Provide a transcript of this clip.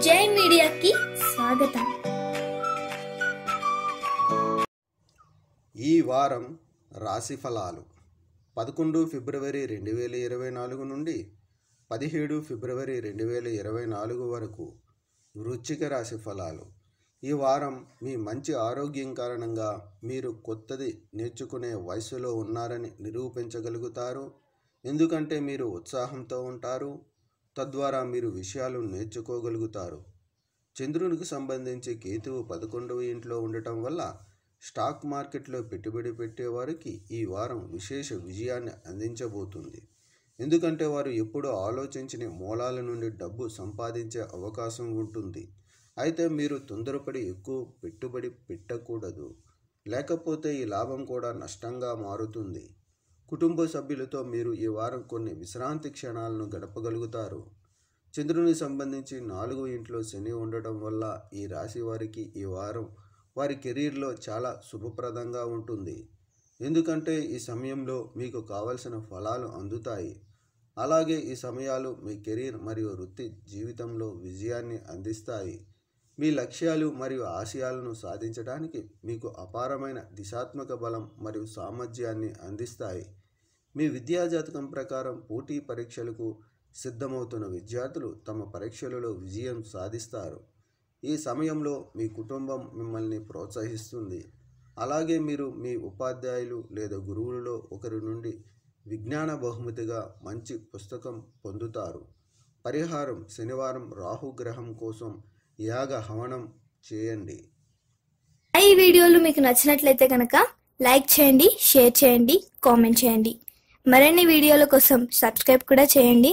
జై మీడియాకి స్వాగతం. ఈ వారం రాశి ఫలాలు 11 ఫిబ్రవరి 2024 నుండి 17 ఫిబ్రవరి 2024 వరకు వృశ్చిక రాశి ఫలాలు. ఈ వారం మీ మంచి ఆరోగ్యం కారణంగా మీరు కొత్తది నేర్చుకునే వయసులో ఉన్నారని నిరూపించగలుగుతారు. ఎందుకంటే మీరు ఉత్సాహంతో ఉంటారు. తద్వారా మీరు విషయాలు నేర్చుకోగలుగుతారు. చంద్రునికి సంబంధించి కేతువు 11వ ఇంట్లో ఉండటం వల్ల స్టాక్ మార్కెట్లో పెట్టుబడి పెట్టేవారికి ఈ వారం విశేష విజయాన్ని అందించబోతుంది. ఎందుకంటే వారు ఎప్పుడూ ఆలోచించని మూలాల నుండి డబ్బు సంపాదించే అవకాశం ఉంటుంది. అయితే మీరు తొందరపడి ఎక్కువ పెట్టుబడి పెట్టకూడదు, లేకపోతే ఈ లాభం కూడా నష్టంగా మారుతుంది. కుటుంబ సభ్యులతో మీరు ఈ వారం కొన్ని విశ్రాంతి క్షణాలను గడపగలుగుతారు. చంద్రునికి సంబంధించి 4వ ఇంట్లో శని ఉండటం వల్ల ఈ రాశి వారికి ఈ వారం వారి కెరీర్లో చాలా శుభప్రదంగా ఉంటుంది. ఎందుకంటే ఈ సమయంలో మీకు కావలసిన ఫలాలు అందుతాయి. అలాగే ఈ సమయాలు మీ కెరీర్ మరియు వృత్తి జీవితంలో విజయాన్ని అందిస్తాయి. మీ లక్ష్యాలు మరియు ఆశయాలను సాధించడానికి మీకు అపారమైన దిశాత్మక బలం మరియు సామర్థ్యాన్ని అందిస్తాయి. మీ విద్యా జాతకం ప్రకారం పోటీ పరీక్షలకు సిద్ధమవుతున్న విద్యార్థులు తమ పరీక్షలలో విజయం సాధిస్తారు. ఈ సమయంలో మీ కుటుంబం మిమ్మల్ని ప్రోత్సహిస్తుంది. అలాగే మీరు మీ ఉపాధ్యాయులు లేదా గురువులలో ఒకరి నుండి విజ్ఞాన బహుమతిగా మంచి పుస్తకం పొందుతారు. పరిహారం: శనివారం రాహుగ్రహం కోసం యాగ హవనం చేయండి. ఈ వీడియోలు మీకు నచ్చినట్లయితే కనుక లైక్ చేయండి, షేర్ చేయండి, కామెంట్ చేయండి. మరిన్ని వీడియోల కోసం సబ్స్క్రైబ్ కూడా చేయండి.